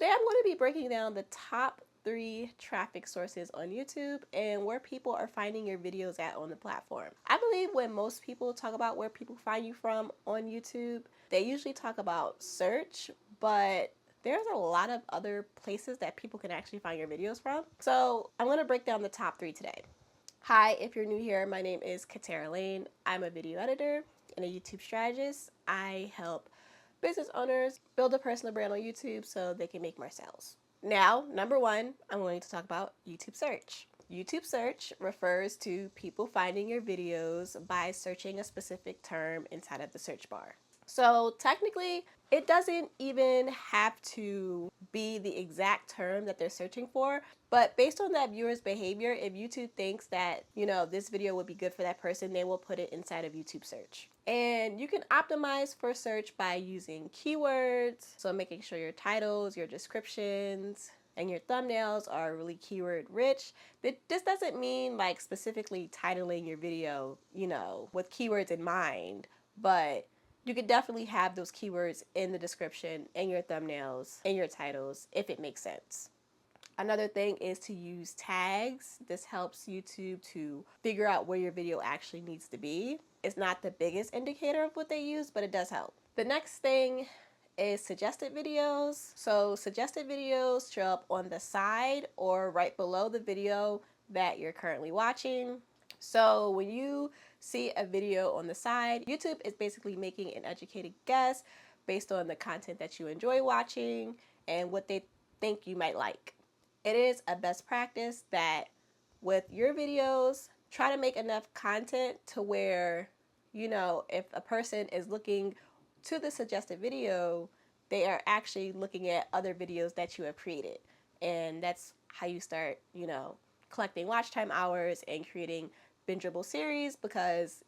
Today I'm going to be breaking down the top 3 traffic sources on YouTube and where people are finding your videos at on the platform. I believe when most people talk about where people find you from on YouTube, they usually talk about search, but there's a lot of other places that people can actually find your videos from. So I'm going to break down the top 3 today. Hi, if you're new here, my name is Catara. I'm a video editor and a YouTube strategist. I help business owners build a personal brand on YouTube so they can make more sales. Now, number 1, I'm going to talk about YouTube search. YouTube search refers to people finding your videos by searching a specific term inside of the search bar. So technically, it doesn't even have to be the exact term that they're searching for, but based on that viewer's behavior, if YouTube thinks that, this video would be good for that person, they will put it inside of YouTube search. And you can optimize for search by using keywords, so making sure your titles, your descriptions, and your thumbnails are really keyword rich. This doesn't mean like specifically titling your video, with keywords in mind, but you could definitely have those keywords in the description and your thumbnails and your titles if it makes sense. Another thing is to use tags. This helps YouTube to figure out where your video actually needs to be. It's not the biggest indicator of what they use, but it does help. The next thing is suggested videos. So suggested videos show up on the side or right below the video that you're currently watching. So when you see a video on the side, YouTube is basically making an educated guess based on the content that you enjoy watching and what they think you might like. It is a best practice that with your videos, try to make enough content to where, if a person is looking to the suggested video, they are actually looking at other videos that you have created. And that's how you start, collecting watch time hours and creating bingeable series because,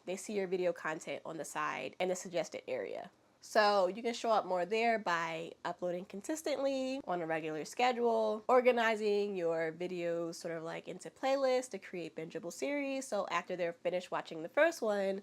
they see your video content on the side in the suggested area. So you can show up more there by uploading consistently on a regular schedule, organizing your videos sort of like into playlists to create bingeable series. So after they're finished watching the first one,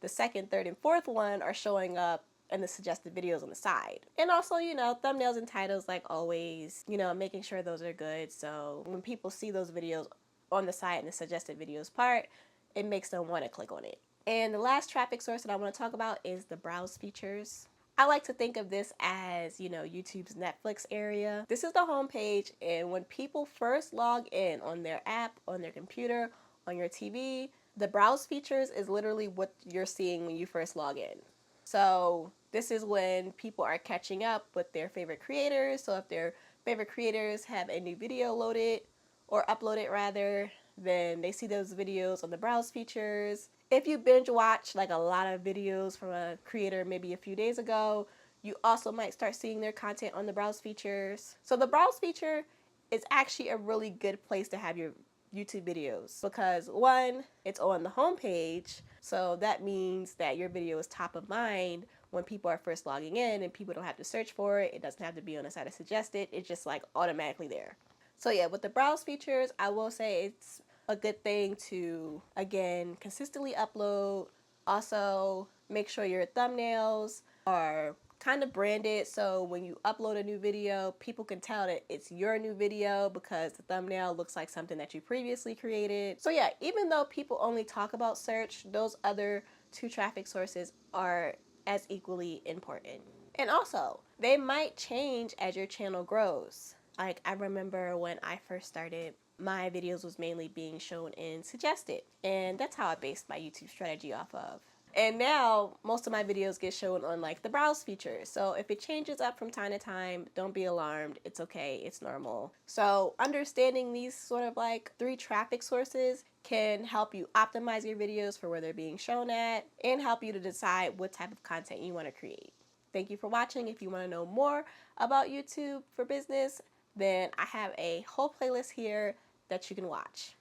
the second, third, and fourth one are showing up in the suggested videos on the side. And also, thumbnails and titles like always, making sure those are good. So when people see those videos on the side in the suggested videos part, it makes them want to click on it. And the last traffic source that I want to talk about is the browse features. I like to think of this as, YouTube's Netflix area. This is the home page, and when people first log in on their app, on their computer, on your TV, the browse features is literally what you're seeing when you first log in. So this is when people are catching up with their favorite creators. So if their favorite creators have a new video loaded or uploaded rather, then they see those videos on the browse features. If you binge watch like a lot of videos from a creator maybe a few days ago, you also might start seeing their content on the browse features. So the browse feature is actually a really good place to have your YouTube videos because 1, it's on the home page, so that means that your video is top of mind when people are first logging in and people don't have to search for it. It doesn't have to be on the side of suggested. It's just like automatically there. So yeah, with the browse features, I will say it's a good thing to, again, consistently upload. Also, make sure your thumbnails are kind of branded so when you upload a new video, people can tell that it's your new video because the thumbnail looks like something that you previously created. So yeah, even though people only talk about search, those other 2 traffic sources are as equally important. And also, they might change as your channel grows. Like I remember when I first started, my videos was mainly being shown in suggested, and that's how I based my YouTube strategy off of. And now most of my videos get shown on like the browse feature. So if it changes up from time to time, don't be alarmed. It's okay. It's normal. So understanding these sort of like 3 traffic sources can help you optimize your videos for where they're being shown at and help you to decide what type of content you want to create. Thank you for watching. If you want to know more about YouTube for business, then I have a whole playlist here that you can watch.